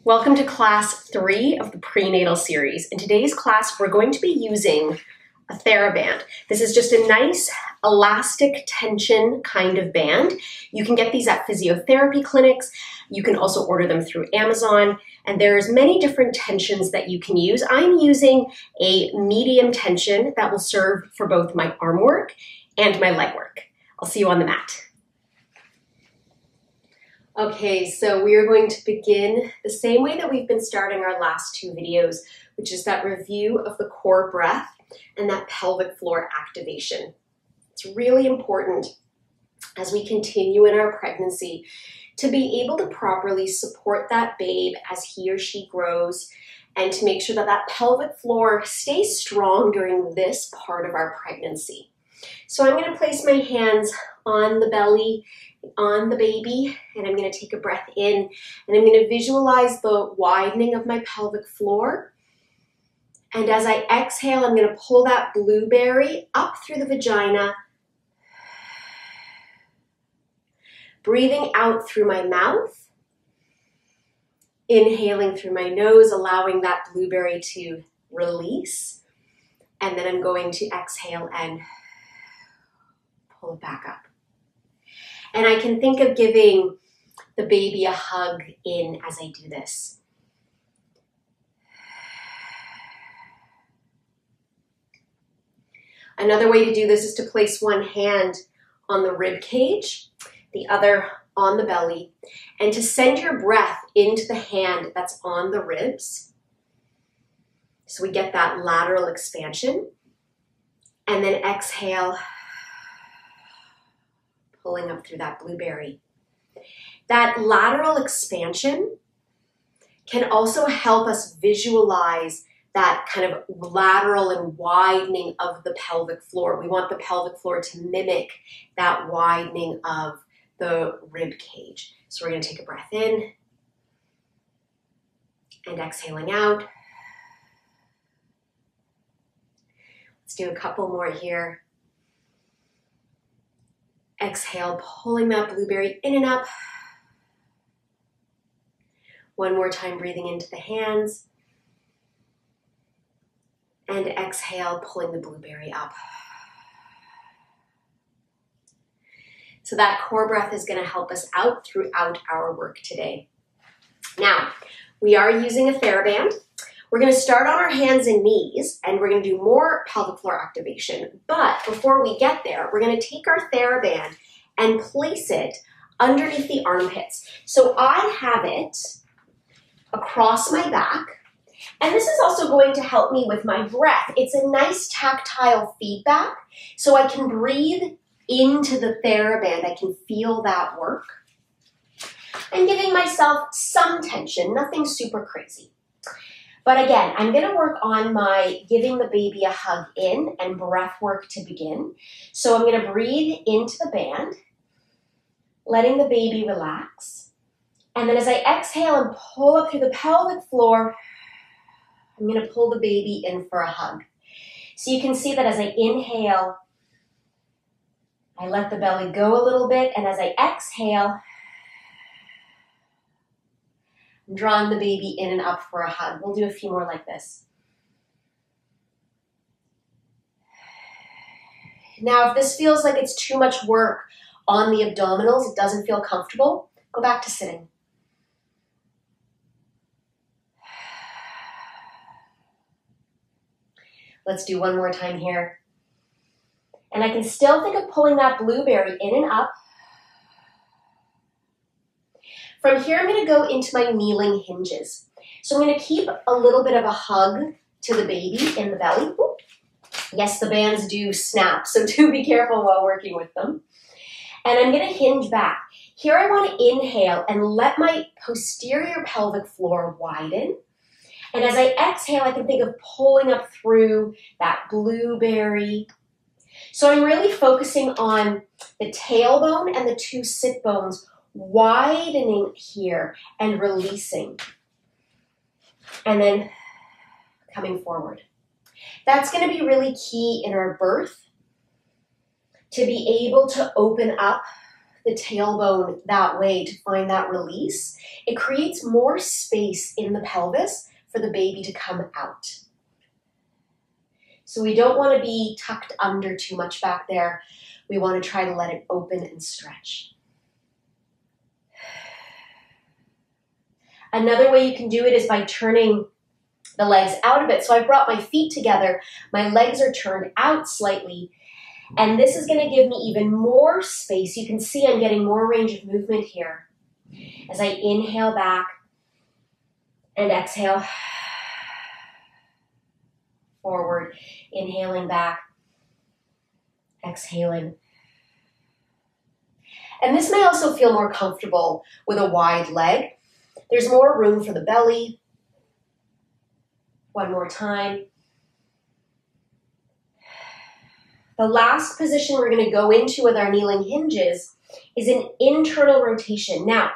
Welcome to class 3 of the prenatal series. In today's class, we're going to be using a Theraband. This is just a nice elastic tension kind of band. You can get these at physiotherapy clinics. You can also order them through Amazon, and there's many different tensions that you can use. I'm using a medium tension that will serve for both my arm work and my leg work. I'll see you on the mat. Okay, so we are going to begin the same way that we've been starting our last 2 videos, which is that review of the core breath and that pelvic floor activation. It's really important as we continue in our pregnancy to be able to properly support that babe as he or she grows and to make sure that that pelvic floor stays strong during this part of our pregnancy. So I'm going to place my hands on the belly, on the baby, and I'm going to take a breath in, and I'm going to visualize the widening of my pelvic floor. And as I exhale, I'm going to pull that blueberry up through the vagina, breathing out through my mouth, inhaling through my nose, allowing that blueberry to release, and then I'm going to exhale and pull it back up. And I can think of giving the baby a hug in as I do this. Another way to do this is to place one hand on the rib cage, the other on the belly, and to send your breath into the hand that's on the ribs. So we get that lateral expansion. And then exhale, pulling up through that blueberry. That lateral expansion can also help us visualize that kind of lateral and widening of the pelvic floor. We want the pelvic floor to mimic that widening of the rib cage. So we're going to take a breath in and exhaling out. Let's do a couple more here. Exhale, pulling that blueberry in and up. One more time, breathing into the hands. And exhale, pulling the blueberry up. So that core breath is going to help us out throughout our work today. Now, we are using a Theraband. We're going to start on our hands and knees, and we're going to do more pelvic floor activation. But before we get there, we're going to take our Theraband and place it underneath the armpits. So I have it across my back, and this is also going to help me with my breath. It's a nice tactile feedback, so I can breathe into the Theraband. I can feel that work. I'm giving myself some tension, nothing super crazy. But again, I'm going to work on my giving the baby a hug in and breath work to begin. So I'm going to breathe into the band, letting the baby relax. And then as I exhale and pull up through the pelvic floor, I'm going to pull the baby in for a hug. So you can see that as I inhale, I let the belly go a little bit. And as I exhale, I'm drawing the baby in and up for a hug. We'll do a few more like this. Now, if this feels like it's too much work on the abdominals, it doesn't feel comfortable, go back to sitting. Let's do one more time here. And I can still think of pulling that blueberry in and up. From here, I'm going to go into my kneeling hinges. So I'm going to keep a little bit of a hug to the baby in the belly. Ooh. Yes, the bands do snap, so do be careful while working with them. And I'm going to hinge back. Here I want to inhale and let my posterior pelvic floor widen. And as I exhale, I can think of pulling up through that blueberry. So I'm really focusing on the tailbone and the 2 sit bones widening here and releasing. And then coming forward. That's going to be really key in our birth, to be able to open up the tailbone that way to find that release, it creates more space in the pelvis for the baby to come out. So we don't want to be tucked under too much back there. We want to try to let it open and stretch. Another way you can do it is by turning the legs out a bit. So I brought my feet together. My legs are turned out slightly. And this is going to give me even more space. You can see I'm getting more range of movement here. As I inhale back and exhale forward. Inhaling back, exhaling. And this may also feel more comfortable with a wide leg. There's more room for the belly. One more time. The last position we're going to go into with our kneeling hinges is an internal rotation. Now,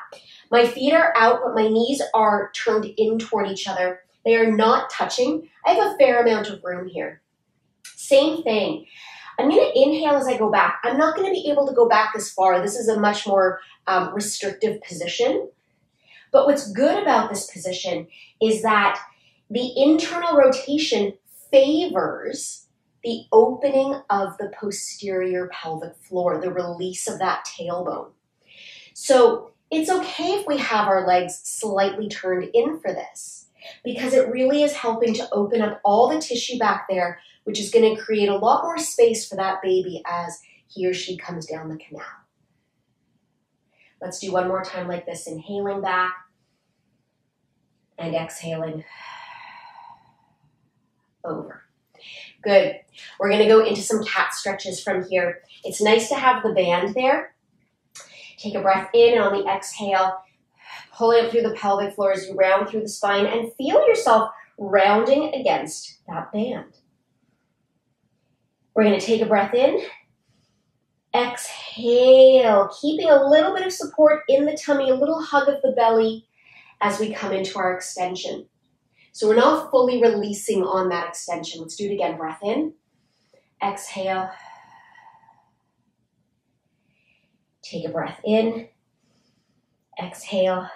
my feet are out, but my knees are turned in toward each other. They are not touching. I have a fair amount of room here. Same thing. I'm going to inhale as I go back. I'm not going to be able to go back as far. This is a much more restrictive position. But what's good about this position is that the internal rotation favors the opening of the posterior pelvic floor, the release of that tailbone. So it's okay if we have our legs slightly turned in for this, because it really is helping to open up all the tissue back there, which is going to create a lot more space for that baby as he or she comes down the canal. Let's do one more time like this, inhaling back and exhaling over. Good. We're going to go into some cat stretches from here. It's nice to have the band there. Take a breath in, and on the exhale, pull it up through the pelvic floor as you round through the spine and feel yourself rounding against that band. We're going to take a breath in. Exhale, keeping a little bit of support in the tummy, a little hug of the belly as we come into our extension. So we're not fully releasing on that extension. Let's do it again. Breath in. Exhale. Take a breath in. Exhale.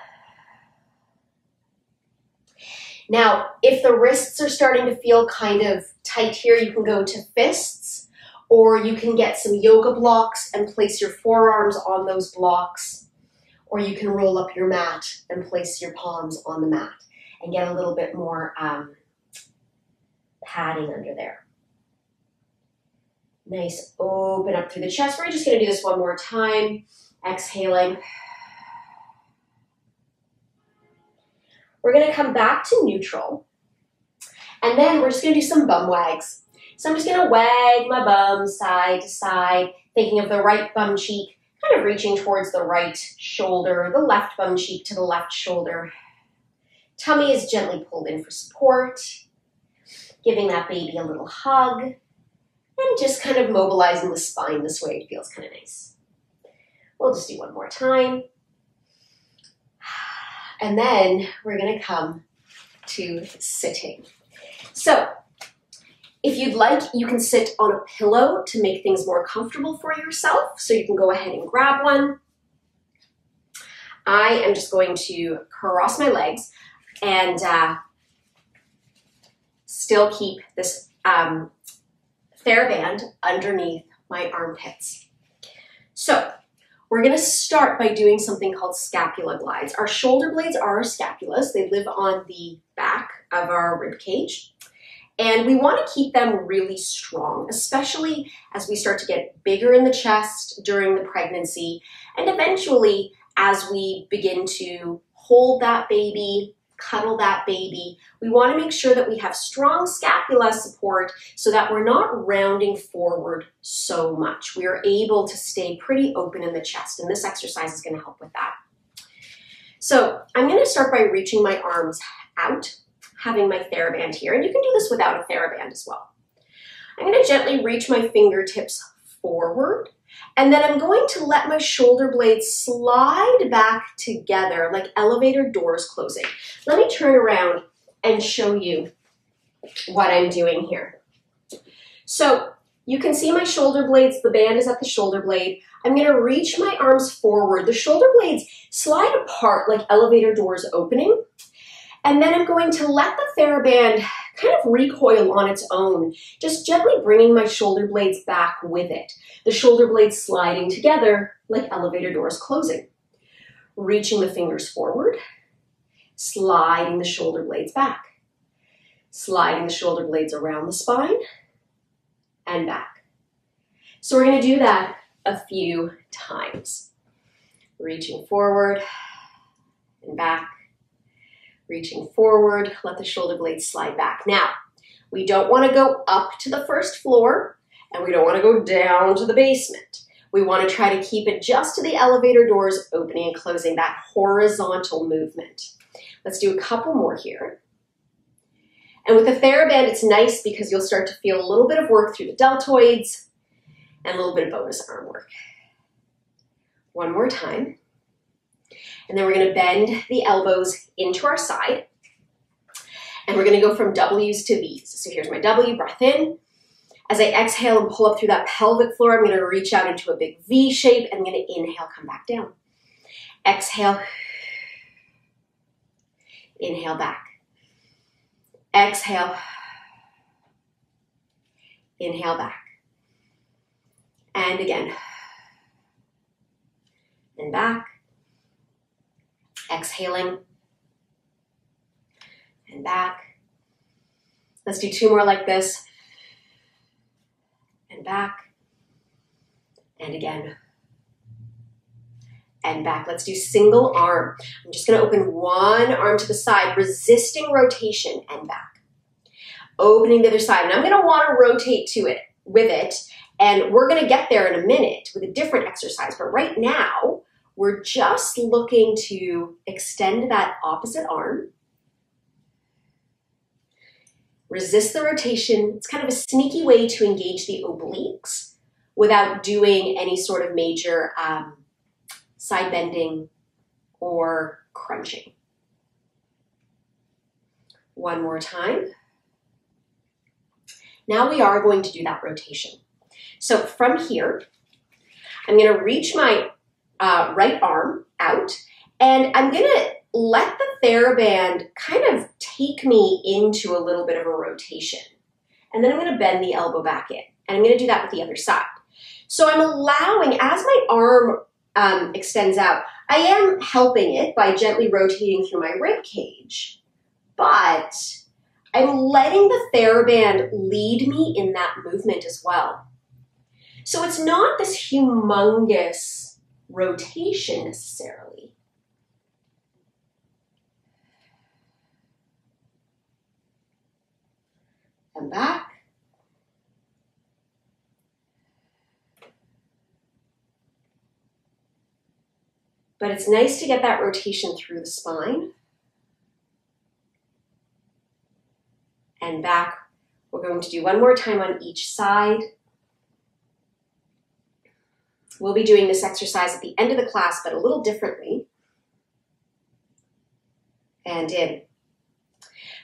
Now, if the wrists are starting to feel kind of tight here, you can go to fists, or you can get some yoga blocks and place your forearms on those blocks, or you can roll up your mat and place your palms on the mat and get a little bit more padding under there. Nice, open up through the chest. We're just going to do this one more time. Exhaling. We're going to come back to neutral, and then we're just going to do some bum wags. So I'm just going to wag my bum side to side, thinking of the right bum cheek, kind of reaching towards the right shoulder, the left bum cheek to the left shoulder. Tummy is gently pulled in for support, giving that baby a little hug, and just kind of mobilizing the spine this way. It feels kind of nice. We'll just do one more time. And then we're going to come to sitting. So if you'd like, you can sit on a pillow to make things more comfortable for yourself. So you can go ahead and grab one. I am just going to cross my legs and still keep this Theraband underneath my armpits. So we're going to start by doing something called Scapula Glides. Our shoulder blades are our scapulas. They live on the back of our rib cage. And we want to keep them really strong, especially as we start to get bigger in the chest during the pregnancy, and eventually as we begin to hold that baby, cuddle that baby. We want to make sure that we have strong scapula support so that we're not rounding forward so much. We are able to stay pretty open in the chest, and this exercise is going to help with that. So I'm going to start by reaching my arms out, having my Theraband here, and you can do this without a Theraband as well. I'm going to gently reach my fingertips forward, and then I'm going to let my shoulder blades slide back together like elevator doors closing. Let me turn around and show you what I'm doing here. So You can see my shoulder blades, the band is at the shoulder blade. I'm gonna reach my arms forward. The shoulder blades slide apart like elevator doors opening. And then I'm going to let the Theraband kind of recoil on its own, just gently bringing my shoulder blades back with it. The shoulder blades sliding together like elevator doors closing. Reaching the fingers forward, sliding the shoulder blades back, sliding the shoulder blades around the spine and back. So we're going to do that a few times. Reaching forward and back. Reaching forward, let the shoulder blades slide back. Now, we don't want to go up to the first floor and we don't want to go down to the basement. We want to try to keep it just to the elevator doors opening and closing, that horizontal movement. Let's do a couple more here. And with the Theraband, it's nice because you'll start to feel a little bit of work through the deltoids and a little bit of bonus arm work. One more time. And then we're going to bend the elbows into our side. And we're going to go from W's to V's. So here's my W, breath in. As I exhale and pull up through that pelvic floor, I'm going to reach out into a big V shape. I'm going to inhale, come back down. Exhale. Inhale back. Exhale. Inhale back. And again. And back. Exhaling. And back. Let's do two more like this. And back. And again. And back. Let's do single arm. I'm just going to open one arm to the side, resisting rotation and back. Opening the other side. And I'm going to want to rotate to it with it. And we're going to get there in a minute with a different exercise. But right now, we're just looking to extend that opposite arm. Resist the rotation. It's kind of a sneaky way to engage the obliques without doing any sort of major side bending or crunching. One more time. Now we are going to do that rotation. So from here, I'm going to reach my right arm out, and I'm going to let the Theraband kind of take me into a little bit of a rotation. And then I'm going to bend the elbow back in, and I'm going to do that with the other side. So I'm allowing, as my arm extends out, I am helping it by gently rotating through my rib cage, but I'm letting the Theraband lead me in that movement as well. So it's not this humongous rotation necessarily. And back. But it's nice to get that rotation through the spine. And back. We're going to do one more time on each side. We'll be doing this exercise at the end of the class, but a little differently. And in.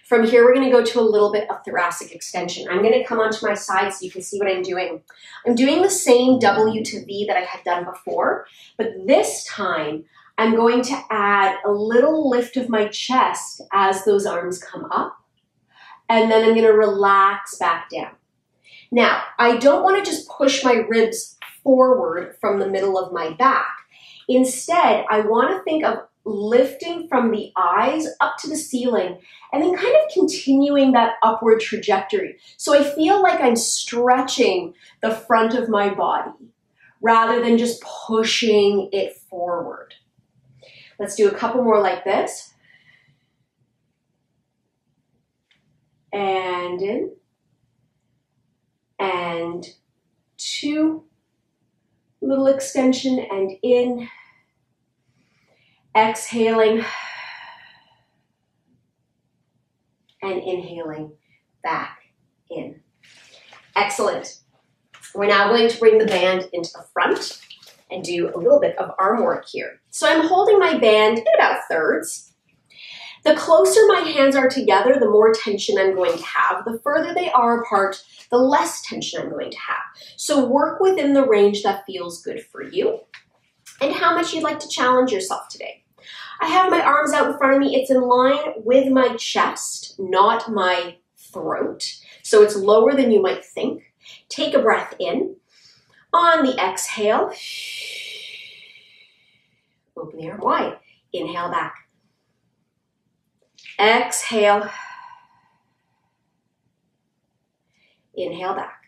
From here, we're going to go to a little bit of thoracic extension. I'm going to come onto my side so you can see what I'm doing. I'm doing the same W to V that I had done before, but this time I'm going to add a little lift of my chest as those arms come up, and then I'm going to relax back down. Now, I don't want to just push my ribs forward from the middle of my back. Instead, I want to think of lifting from the eyes up to the ceiling and then kind of continuing that upward trajectory. So I feel like I'm stretching the front of my body rather than just pushing it forward. Let's do a couple more like this. And in. And two. Little extension and in. Exhaling and inhaling back in. Excellent. We're now going to bring the band into the front and do a little bit of arm work here. So I'm holding my band in about thirds. The closer my hands are together, the more tension I'm going to have. The further they are apart, the less tension I'm going to have. So work within the range that feels good for you and how much you'd like to challenge yourself today. I have my arms out in front of me. It's in line with my chest, not my throat. So it's lower than you might think. Take a breath in. On the exhale, open the arm wide. Inhale back. Exhale. Inhale back.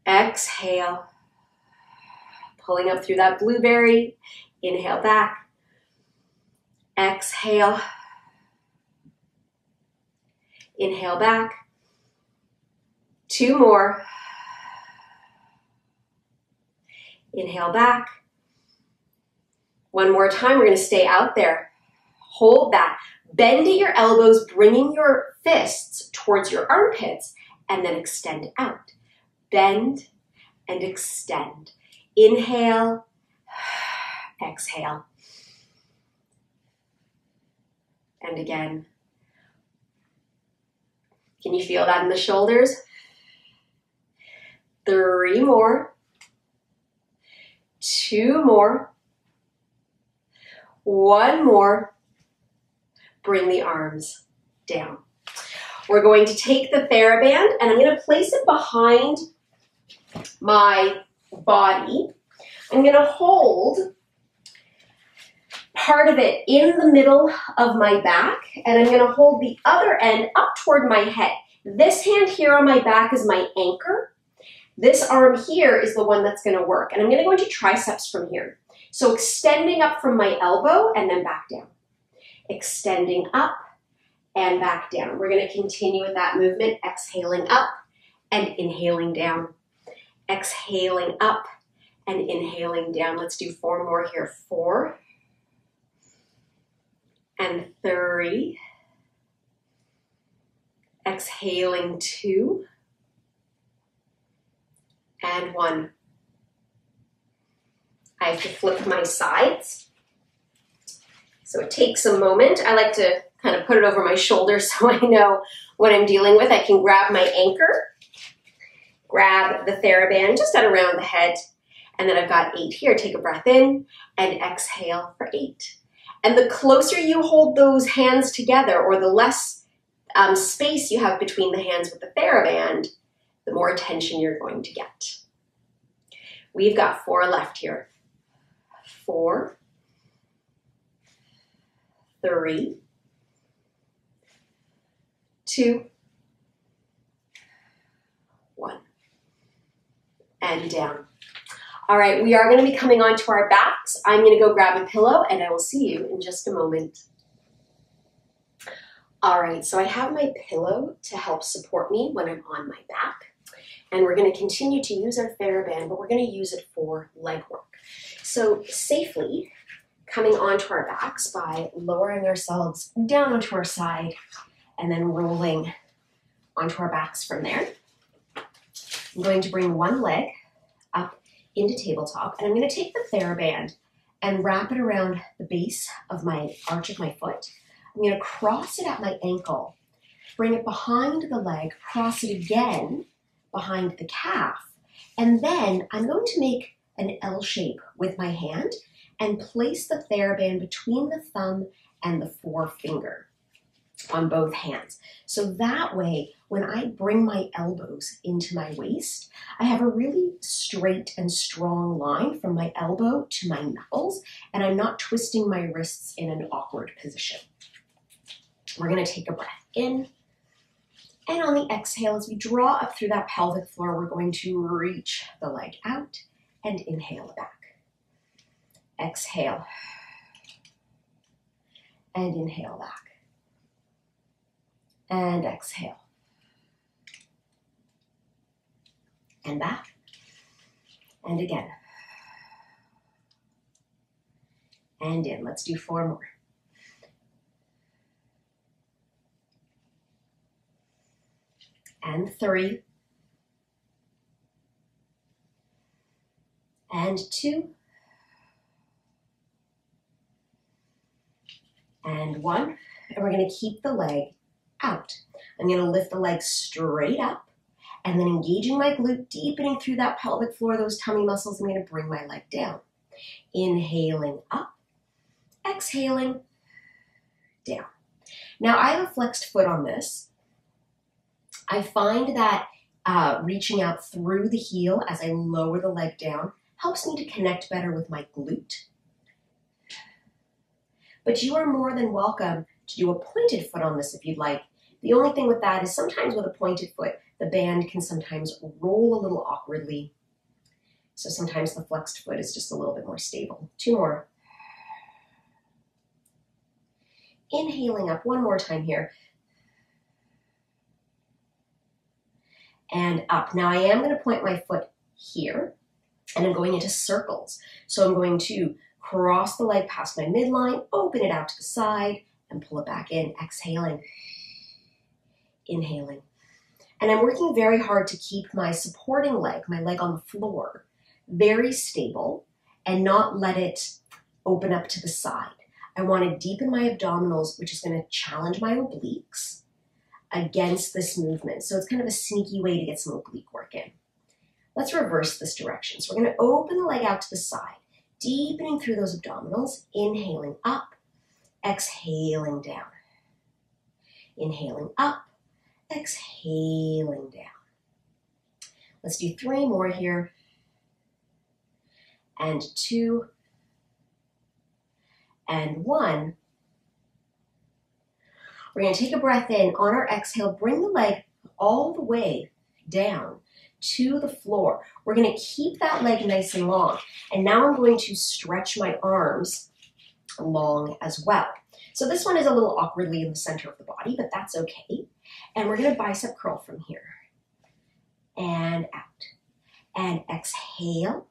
Exhale. Pulling up through that blueberry. Inhale back. Exhale. Inhale back. 2 more. Inhale back. 1 more time. We're going to stay out there. Hold that. Bend at your elbows, bringing your fists towards your armpits, and then extend out. Bend and extend. Inhale. Exhale. And again. Can you feel that in the shoulders? 3 more. 2 more. 1 more. Bring the arms down. We're going to take the Theraband and I'm going to place it behind my body. I'm going to hold part of it in the middle of my back and I'm going to hold the other end up toward my head. This hand here on my back is my anchor. This arm here is the one that's going to work. And I'm going to go into triceps from here. So extending up from my elbow and then back down. Extending up and back down. We're going to continue with that movement, exhaling up and inhaling down. Exhaling up and inhaling down. Let's do 4 more here. 4 and 3. Exhaling 2 and 1. I have to flip my sides. So it takes a moment. I like to kind of put it over my shoulder so I know what I'm dealing with. I can grab my anchor, grab the Theraband just at around the head, and then I've got 8 here. Take a breath in and exhale for 8. And the closer you hold those hands together or the less space you have between the hands with the Theraband, the more tension you're going to get. We've got 4 left here. 4, 3, 2, 1, and down. All right, we are going to be coming onto our backs. I'm going to go grab a pillow and I will see you in just a moment. All right, so I have my pillow to help support me when I'm on my back. And we're going to continue to use our Theraband, but we're going to use it for leg work. So safely coming onto our backs by lowering ourselves down onto our side and then rolling onto our backs from there. I'm going to bring one leg up into tabletop and I'm going to take the Theraband and wrap it around the base of my arch of my foot. I'm going to cross it at my ankle, bring it behind the leg, cross it again behind the calf, and then I'm going to make an L shape with my hand and place the Theraband between the thumb and the forefinger on both hands. So that way, when I bring my elbows into my waist, I have a really straight and strong line from my elbow to my knuckles, and I'm not twisting my wrists in an awkward position. We're going to take a breath in. And on the exhale, as we draw up through that pelvic floor, we're going to reach the leg out and inhale back. Exhale. And inhale back. And exhale. And back. And again. And in. Let's do 4 more. And 3, and 2, and 1. And we're going to keep the leg out. I'm going to lift the leg straight up and then engaging my glute, deepening through that pelvic floor, those tummy muscles. I'm going to bring my leg down. Inhaling up, exhaling down. Now I have a flexed foot on this. I find that reaching out through the heel as I lower the leg down helps me to connect better with my glute. But you are more than welcome to do a pointed foot on this if you'd like. The only thing with that is sometimes with a pointed foot, the band can sometimes roll a little awkwardly. So sometimes the flexed foot is just a little bit more stable. 2 more. Inhaling up 1 more time here. And up. Now I am going to point my foot here and I'm going into circles. So I'm going to cross the leg past my midline, open it out to the side and pull it back in. Exhaling, inhaling. And I'm working very hard to keep my supporting leg, my leg on the floor, very stable and not let it open up to the side. I want to deepen my abdominals, which is going to challenge my obliques against this movement. So it's kind of a sneaky way to get some oblique work in. Let's reverse this direction. So we're going to open the leg out to the side, deepening through those abdominals, inhaling up, exhaling down. Inhaling up, exhaling down. Let's do 3 more here. And 2, and 1. We're going to take a breath in. On our exhale, bring the leg all the way down to the floor. We're going to keep that leg nice and long. And now I'm going to stretch my arms long as well. So this one is a little awkwardly in the center of the body, but that's okay. And we're going to bicep curl from here. And out. And exhale.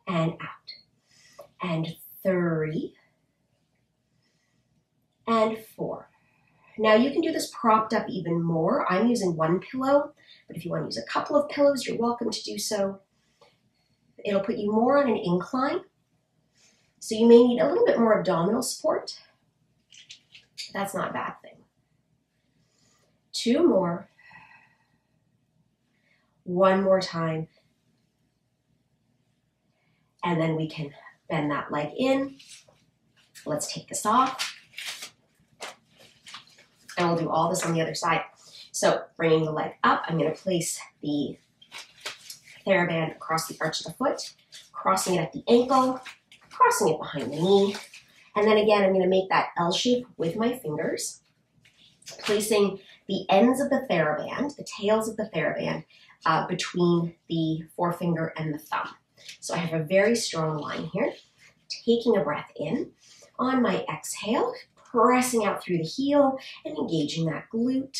And out. And 3. And 4. Now you can do this propped up even more. I'm using 1 pillow, but if you want to use a couple of pillows, you're welcome to do so. It'll put you more on an incline. So you may need a little bit more abdominal support. That's not a bad thing. 2 more. 1 more time. And then we can bend that leg in. Let's take this off. And we'll do all this on the other side. So bringing the leg up, I'm going to place the Theraband across the arch of the foot, crossing it at the ankle, crossing it behind the knee. And then again, I'm going to make that L shape with my fingers, placing the ends of the Theraband, the tails of the Theraband, between the forefinger and the thumb. So I have a very strong line here. Taking a breath in. On my exhale, pressing out through the heel and engaging that glute,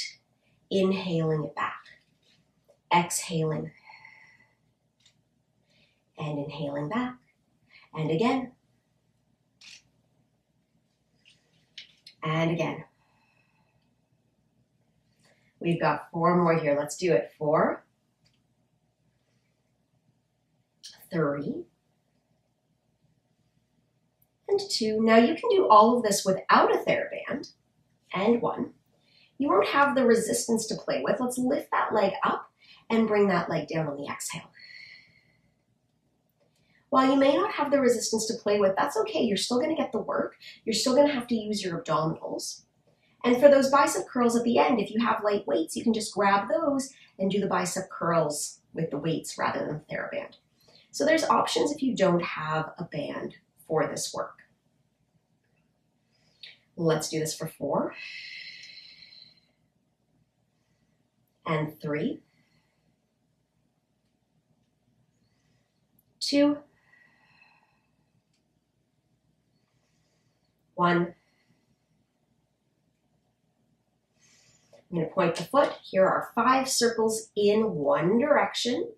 inhaling it back, exhaling, and inhaling back, and again, and again. We've got 4 more here. Let's do it. 4, 3, and 2. Now you can do all of this without a Theraband, and 1. You won't have the resistance to play with. Let's lift that leg up and bring that leg down on the exhale. While you may not have the resistance to play with, that's okay. You're still going to get the work. You're still going to have to use your abdominals. And for those bicep curls at the end, if you have light weights, you can just grab those and do the bicep curls with the weights rather than Theraband. So there's options if you don't have a band for this work. Let's do this for 4. And 3. 2. 1. I'm going to point the foot. Here are 5 circles in one direction.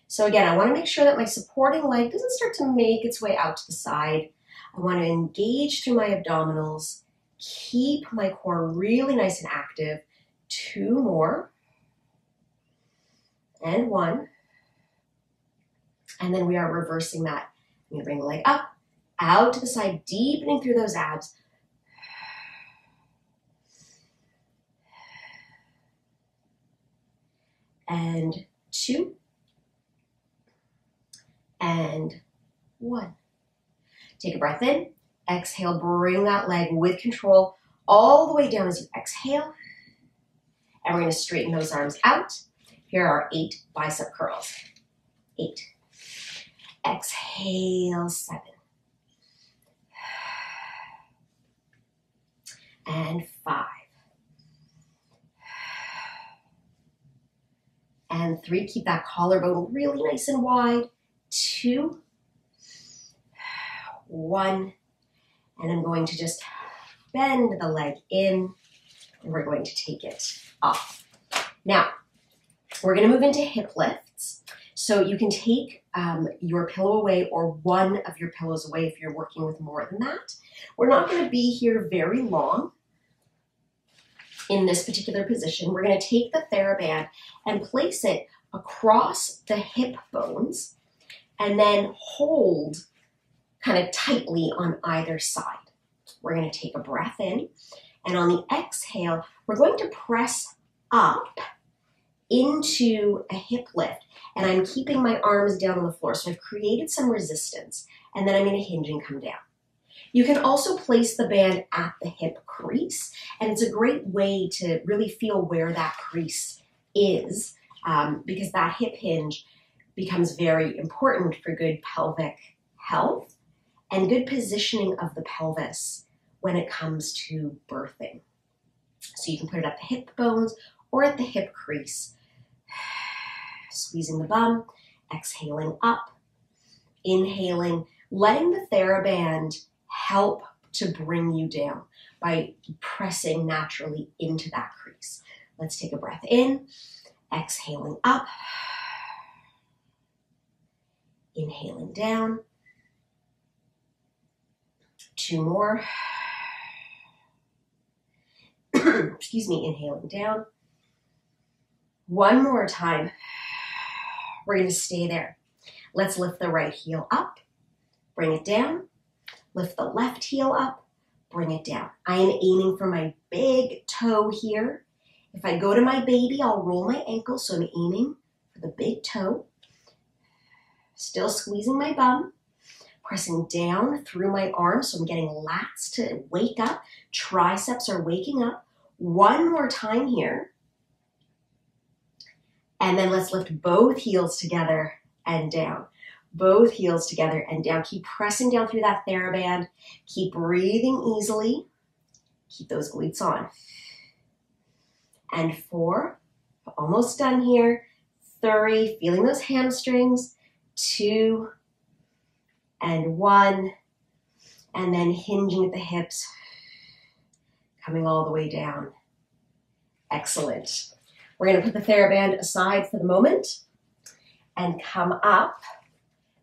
So again, I want to make sure that my supporting leg doesn't start to make its way out to the side. I want to engage through my abdominals, keep my core really nice and active. 2 more. And 1. And then we are reversing that. I'm going to bring the leg up, out to the side, deepening through those abs. and 2, and 1. Take a breath in, exhale, bring that leg with control all the way down as you exhale. And we're going to straighten those arms out. Here are 8 bicep curls. 8. Exhale, 7. And 5. And 3. Keep that collarbone really nice and wide. 2. 1. And I'm going to just bend the leg in, and we're going to take it off. Now, we're going to move into hip lifts. So you can take your pillow away or one of your pillows away if you're working with more than that. We're not going to be here very long in this particular position. We're going to take the Theraband and place it across the hip bones and then hold kind of tightly on either side. We're going to take a breath in, and on the exhale, we're going to press up into a hip lift, and I'm keeping my arms down on the floor, so I've created some resistance, and then I'm going to hinge and come down. You can also place the band at the hip crease, and it's a great way to really feel where that crease is, because that hip hinge becomes very important for good pelvic health and good positioning of the pelvis when it comes to birthing. So you can put it at the hip bones or at the hip crease. Squeezing the bum, exhaling up, inhaling, letting the Theraband help to bring you down by pressing naturally into that crease. Let's take a breath in, exhaling up, inhaling down. 2 more. Excuse me, inhaling down. 1 more time. We're going to stay there. Let's lift the right heel up, bring it down. Lift the left heel up, bring it down. I am aiming for my big toe here. If I go to my baby, I'll roll my ankle, so I'm aiming for the big toe. Still squeezing my bum, pressing down through my arms, so I'm getting lats to wake up. Triceps are waking up. 1 more time here. And then let's lift both heels together and down. Both heels together and down. Keep pressing down through that Theraband. Keep breathing easily. Keep those glutes on. And 4, almost done here. 3, feeling those hamstrings. 2, and 1. And then hinging at the hips, coming all the way down. Excellent. We're going to put the Theraband aside for the moment and come up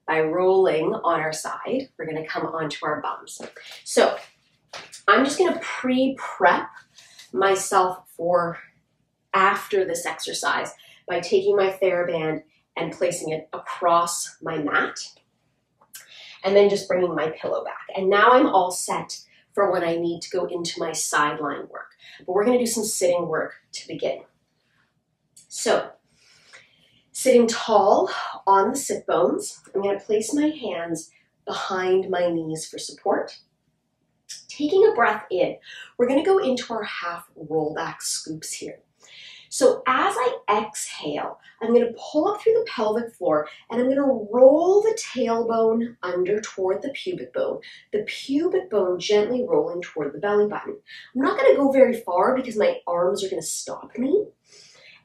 by rolling on our side. We're going to come onto our bums. So I'm just going to pre-prep myself for after this exercise by taking my Theraband and placing it across my mat and then just bringing my pillow back. And now I'm all set for when I need to go into my sideline work. But we're going to do some sitting work to begin. So, sitting tall on the sit bones, I'm going to place my hands behind my knees for support. Taking a breath in, we're going to go into our half rollback scoops here. So as I exhale, I'm going to pull up through the pelvic floor and I'm going to roll the tailbone under toward the pubic bone gently rolling toward the belly button. I'm not going to go very far because my arms are going to stop me.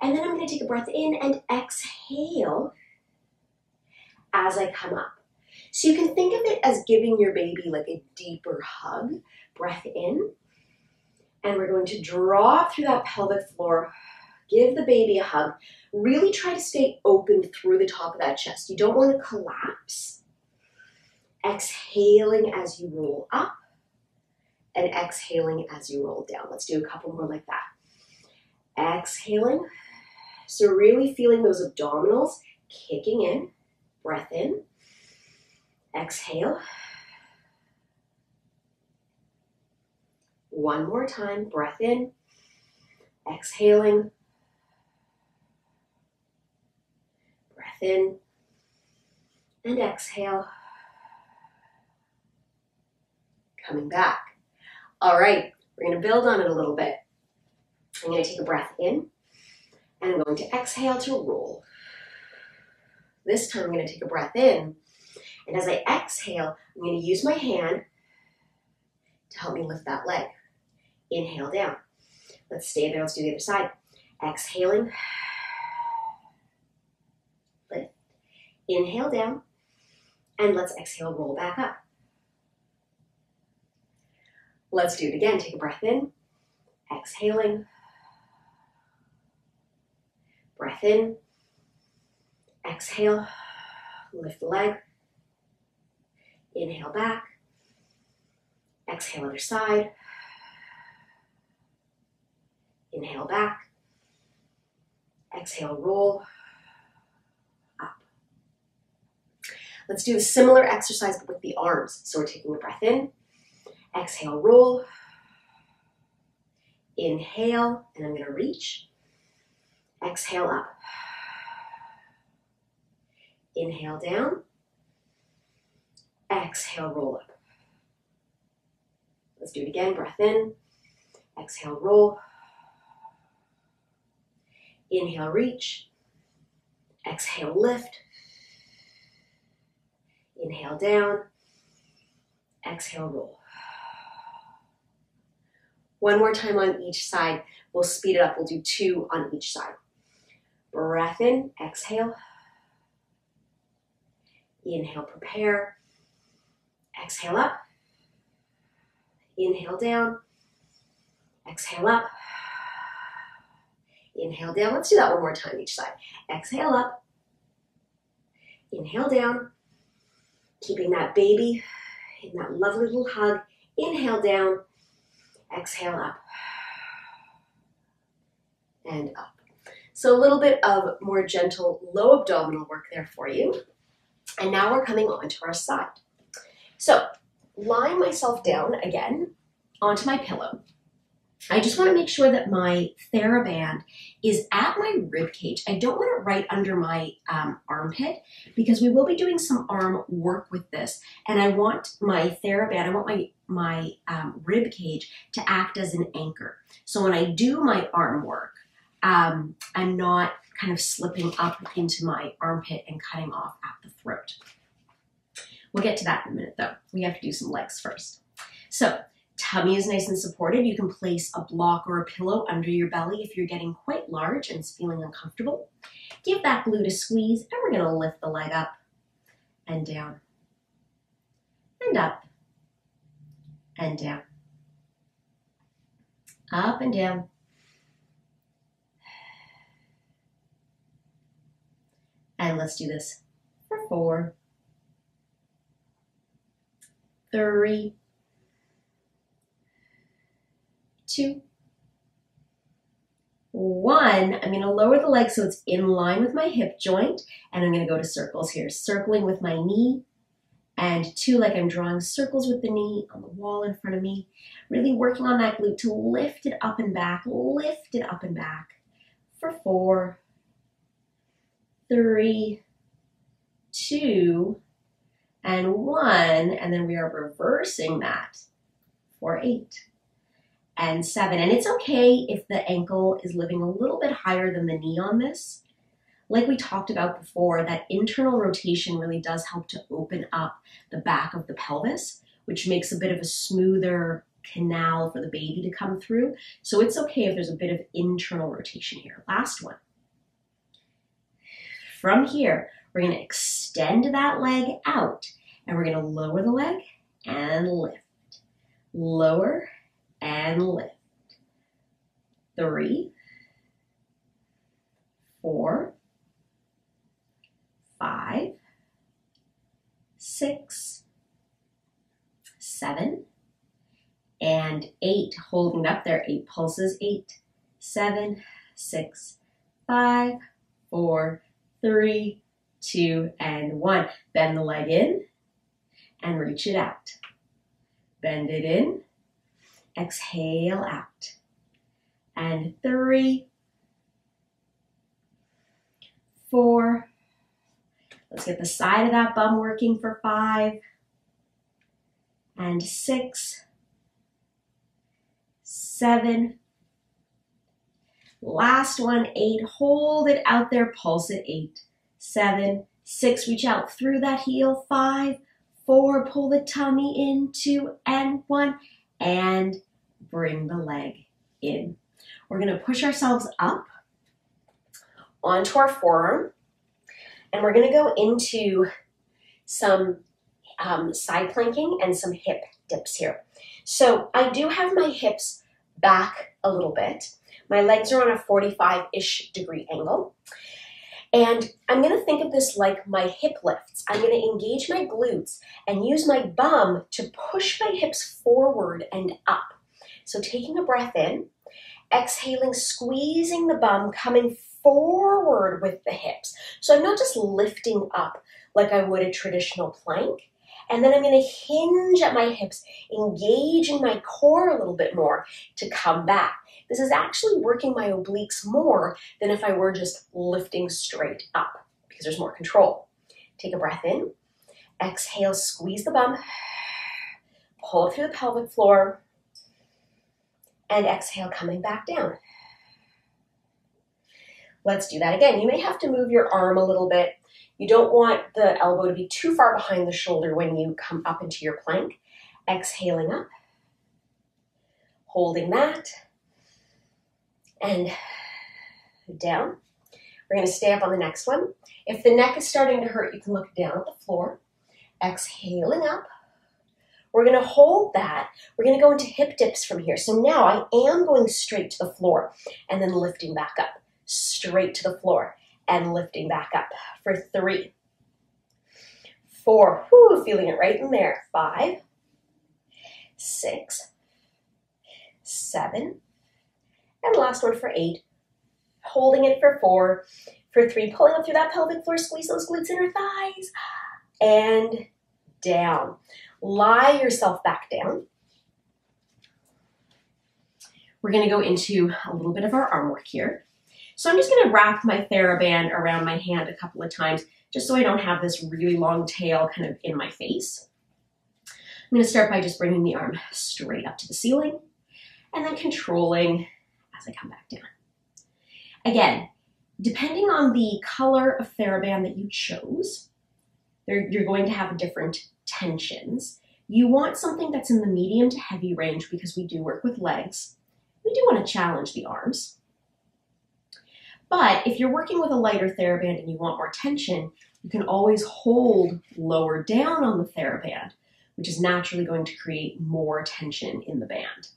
And then I'm going to take a breath in and exhale as I come up. So you can think of it as giving your baby like a deeper hug. Breath in. And we're going to draw up through that pelvic floor. Give the baby a hug. Really try to stay open through the top of that chest. You don't want to collapse. Exhaling as you roll up and exhaling as you roll down. Let's do a couple more like that. Exhaling. So really feeling those abdominals kicking in. Breath in. Exhale. 1 more time. Breath in. Exhaling. breath in and exhale. Coming back. All right, we're going to build on it a little bit. I'm going to take a breath in and I'm going to exhale to roll. This time I'm going to take a breath in, and as I exhale, I'm going to use my hand to help me lift that leg. Inhale down. Let's stay there. Let's do the other side. Exhaling. Lift. Inhale down, and let's exhale, roll back up. Let's do it again. Take a breath in. Exhaling. Breath in. Exhale. Lift the leg. Inhale back. Exhale other side. Inhale back. Exhale, roll up. Let's do a similar exercise but with the arms. So we're taking a breath in. Exhale, roll. Inhale, and I'm going to reach. Exhale up. Inhale down. Exhale, roll up. Let's do it again. Breath in. Exhale, roll. Inhale, reach. Exhale, lift. Inhale down. Exhale, roll. One more time on each side. We'll speed it up. We'll do 2 on each side. Breath in, exhale. Inhale, prepare. Exhale up. Inhale down. Exhale up. Inhale down. Let's do that one more time each side. Exhale up. Inhale down. Keeping that baby in that lovely little hug. Inhale down. Exhale up. And up. So a little bit of more gentle low abdominal work there for you. And now we're coming on to our side. So lying myself down again onto my pillow. I just want to make sure that my Theraband is at my rib cage. I don't want it right under my armpit because we will be doing some arm work with this. And I want my Theraband, I want my rib cage to act as an anchor. So when I do my arm work, I'm not kind of slipping up into my armpit and cutting off at the throat. We'll get to that in a minute though. We have to do some legs first. So tummy is nice and supported. You can place a block or a pillow under your belly if you're getting quite large and it's feeling uncomfortable. Give that glute a squeeze and we're gonna lift the leg up and down and up and down. Up and down. And let's do this for 4, 3, 2, 1. I'm going to lower the leg so it's in line with my hip joint, and I'm going to go to circles here, circling with my knee, and 2, like I'm drawing circles with the knee on the wall in front of me, really working on that glute to lift it up and back, lift it up and back for 4, 3, 2, and 1, and then we are reversing that for 8 and 7. And it's okay if the ankle is living a little bit higher than the knee on this. Like we talked about before, that internal rotation really does help to open up the back of the pelvis, which makes a bit of a smoother canal for the baby to come through. So it's okay if there's a bit of internal rotation here. Last one. From here, we're going to extend that leg out and we're going to lower the leg and lift. Lower and lift. 3, 4, 5, 6, 7, and 8. Holding it up there, 8 pulses. 8, 7, 6, 5, 4, 3, 2, and 1. Bend the leg in and reach it out. Bend it in, exhale out. And 3, 4, Let's get the side of that bum working for 5 and 6, 7. Last one, 8. Hold it out there, pulse at 8, 7, 6. Reach out through that heel, 5, 4. Pull the tummy in, 2 and 1, and bring the leg in. We're going to push ourselves up onto our forearm, and we're going to go into some side planking and some hip dips here. So I do have my hips back a little bit. My legs are on a 45-ish degree angle. And I'm going to think of this like my hip lifts. I'm going to engage my glutes and use my bum to push my hips forward and up. So taking a breath in, exhaling, squeezing the bum, coming forward with the hips. So I'm not just lifting up like I would a traditional plank. And then I'm going to hinge at my hips, engaging my core a little bit more to come back. This is actually working my obliques more than if I were just lifting straight up because there's more control. Take a breath in, exhale, squeeze the bum, pull it through the pelvic floor, and exhale, coming back down. Let's do that again. You may have to move your arm a little bit. You don't want the elbow to be too far behind the shoulder when you come up into your plank. Exhaling up, holding that, and down. We're going to stay up on the next one. If the neck is starting to hurt, you can look down at the floor. Exhaling up. We're going to hold that. We're going to go into hip dips from here. So now I am going straight to the floor and then lifting back up. Straight to the floor and lifting back up for 3, 4, whoo, feeling it right in there, 5, 6, 7, and last one for 8, holding it for 4, for 3, pulling up through that pelvic floor, squeeze those glutes, inner thighs, and down. Lie yourself back down. We're going to go into a little bit of our arm work here. So I'm just going to wrap my Theraband around my hand a couple of times just so I don't have this really long tail kind of in my face. I'm going to start by just bringing the arm straight up to the ceiling and then controlling as I come back down. Again, depending on the color of Theraband that you chose, you're going to have different tensions. You want something that's in the medium to heavy range because we do work with legs. We do want to challenge the arms. But if you're working with a lighter Theraband and you want more tension, you can always hold lower down on the Theraband, which is naturally going to create more tension in the band.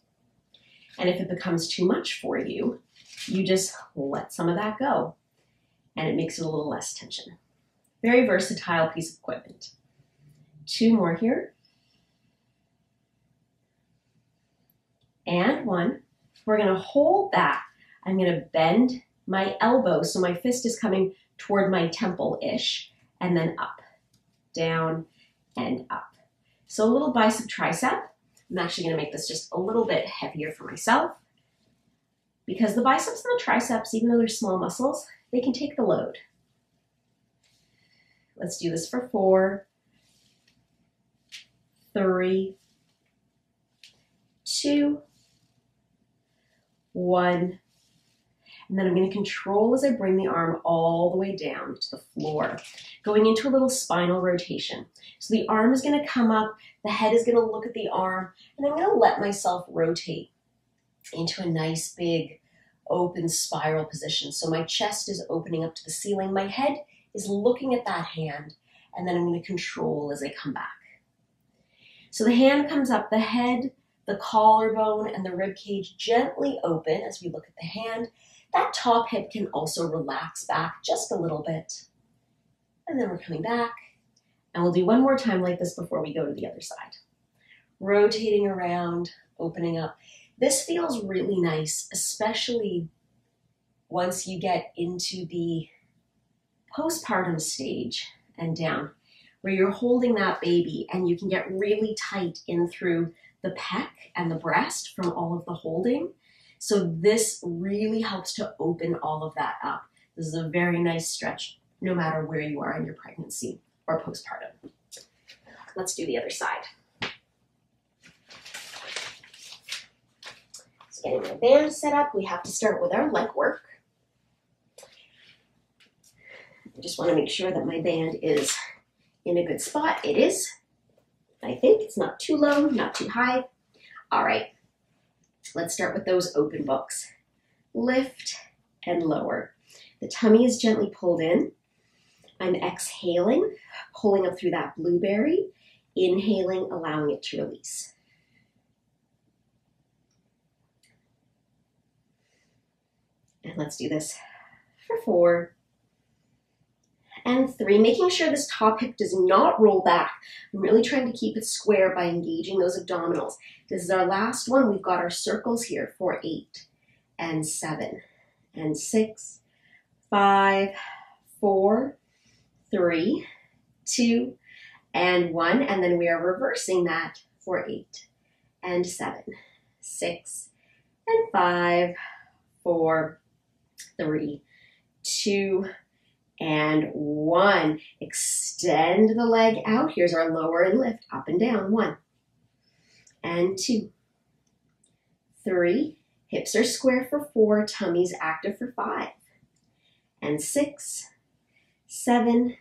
And if it becomes too much for you, you just let some of that go, and it makes it a little less tension. Very versatile piece of equipment. 2 more here. And 1. We're going to hold that. I'm going to bend my elbow, so my fist is coming toward my temple-ish, and then up, down, and up. So a little bicep tricep. I'm actually going to make this just a little bit heavier for myself because the biceps and the triceps, even though they're small muscles, they can take the load. Let's do this for 4, 3, 2, 1. And then I'm going to control as I bring the arm all the way down to the floor, going into a little spinal rotation. So the arm is going to come up, the head is going to look at the arm, and I'm going to let myself rotate into a nice big open spiral position. So my chest is opening up to the ceiling, my head is looking at that hand, and then I'm going to control as I come back. So the hand comes up, the head, the collarbone, and the rib cage gently open as we look at the hand. That top hip can also relax back just a little bit. And then we're coming back. And we'll do one more time like this before we go to the other side. Rotating around, opening up. This feels really nice, especially once you get into the postpartum stage and down, where you're holding that baby and you can get really tight in through the pec and the breast from all of the holding. So this really helps to open all of that up. This is a very nice stretch no matter where you are in your pregnancy or postpartum. Let's do the other side. So getting my band set up, we have to start with our leg work. I just want to make sure that my band is in a good spot. It is. I think it's not too low, not too high. All right, let's start with those open books. Lift and lower. The tummy is gently pulled in. I'm exhaling, pulling up through that blueberry, inhaling, allowing it to release. And let's do this for 4 and 3, making sure this top hip does not roll back. I'm really trying to keep it square by engaging those abdominals. This is our last one. We've got our circles here for 8 and 7 and 6, 5, 4, 3, 2, and 1. And then we are reversing that for 8 and 7, 6, and 5, 4, 3, 2, and 1. Extend the leg out. Here's our lower and lift, up and down. 1 and 2, 3. Hips are square for 4. Tummy's active for 5 and 6, 7. And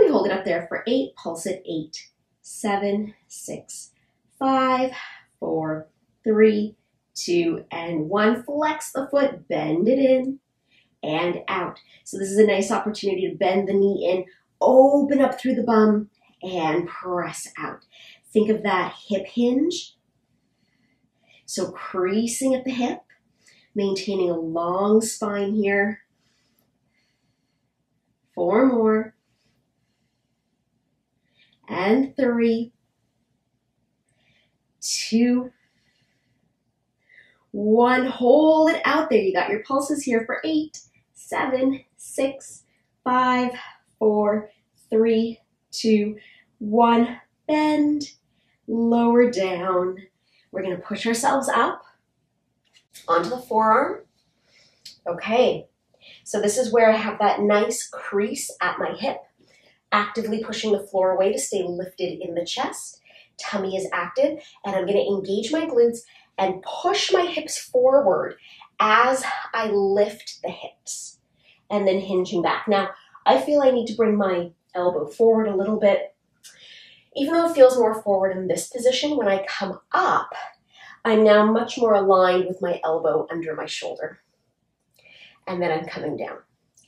we hold it up there for 8. Pulse it. 8, 7, 6, 5, 4, 3, 2, and 1. Flex the foot. Bend it in and out. So this is a nice opportunity to bend the knee in, open up through the bum, and press out. Think of that hip hinge. So creasing at the hip, maintaining a long spine here. 4 more. And 3, 2, 1. Hold it out there. You got your pulses here for 8, 7, 6, 5, 4, 3, 2, 1. Bend, lower down. We're going to push ourselves up onto the forearm. Okay, so this is where I have that nice crease at my hip, actively pushing the floor away to stay lifted in the chest. Tummy is active, and I'm going to engage my glutes and push my hips forward as I lift the hips, and then hinging back. Now, I feel I need to bring my elbow forward a little bit. Even though it feels more forward in this position, when I come up, I'm now much more aligned with my elbow under my shoulder. And then I'm coming down.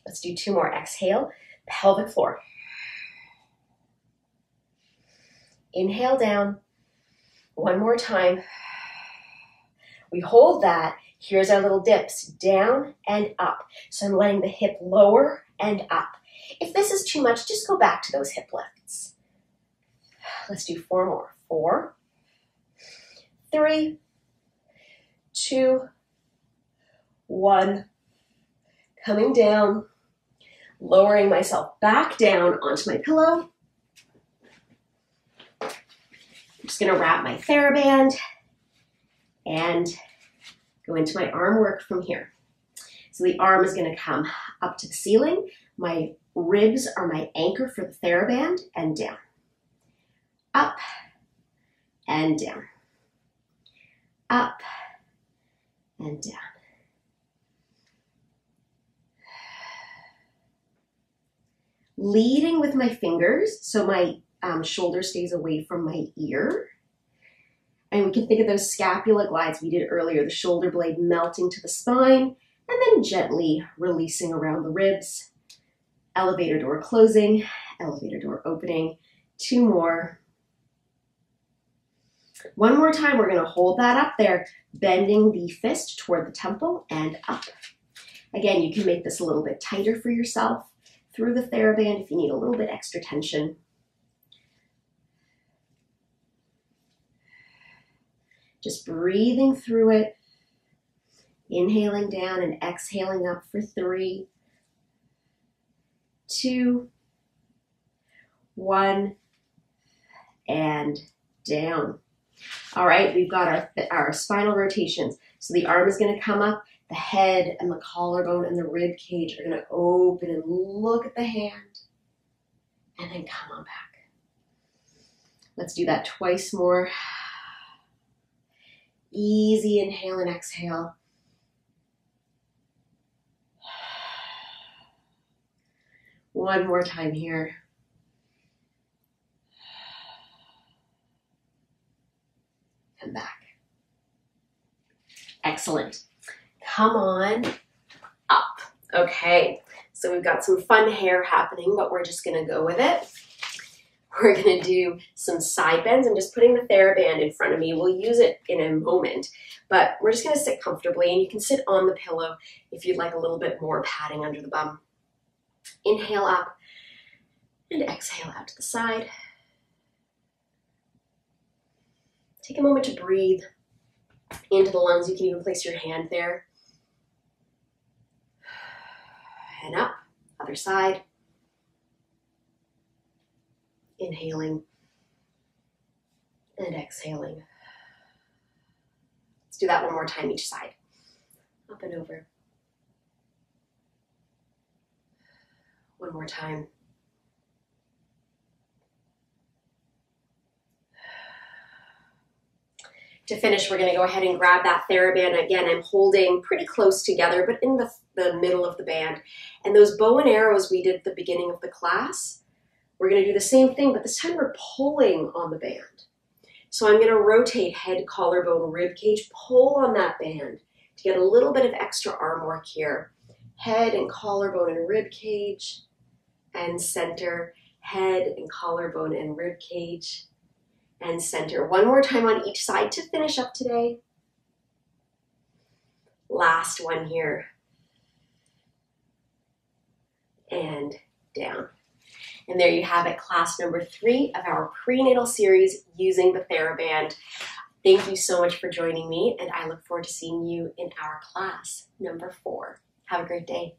Let's do 2 more. Exhale, pelvic floor. Inhale down. 1 more time. We hold that. Here's our little dips, down and up. So I'm letting the hip lower and up. If this is too much, just go back to those hip lifts. Let's do 4 more. 4, 3, 2, 1. Coming down, lowering myself back down onto my pillow. I'm just going to wrap my Theraband and go into my arm work from here. So the arm is going to come up to the ceiling. My ribs are my anchor for the Theraband, and down. Up and down. Up and down. Leading with my fingers, so my shoulder stays away from my ear. And we can think of those scapula glides we did earlier, the shoulder blade melting to the spine, and then gently releasing around the ribs. Elevator door closing, elevator door opening. 2 more. 1 more time, we're going to hold that up there, bending the fist toward the temple and up. Again, you can make this a little bit tighter for yourself through the Theraband if you need a little bit extra tension. Just breathing through it, inhaling down and exhaling up for 3, 2, 1, and down. All right, we've got our spinal rotations. So the arm is going to come up, the head and the collarbone and the rib cage are going to open and look at the hand, and then come on back. Let's do that twice more. Easy inhale and exhale. One more time here. And back. Excellent. Come on up. Okay, so we've got some fun hair happening, but we're just gonna go with it. We're gonna do some side bends. I'm just putting the Theraband in front of me. We'll use it in a moment, but we're just gonna sit comfortably, and you can sit on the pillow if you'd like a little bit more padding under the bum. Inhale up and exhale out to the side. Take a moment to breathe into the lungs. You can even place your hand there. And up, other side. Inhaling and exhaling. Let's do that one more time each side. Up and over. One more time. To finish, we're going to go ahead and grab that Theraband. Again, I'm holding pretty close together, but in the middle of the band. And those bow and arrows we did at the beginning of the class, we're going to do the same thing, but this time we're pulling on the band. So I'm going to rotate head, collarbone, rib cage, pull on that band to get a little bit of extra arm work here. Head and collarbone and rib cage, and center, head and collarbone and rib cage, and center. One more time on each side to finish up today. Last one here. And down. And there you have it, class number 3 of our prenatal series using the Theraband. Thank you so much for joining me, and I look forward to seeing you in our class number 4. Have a great day.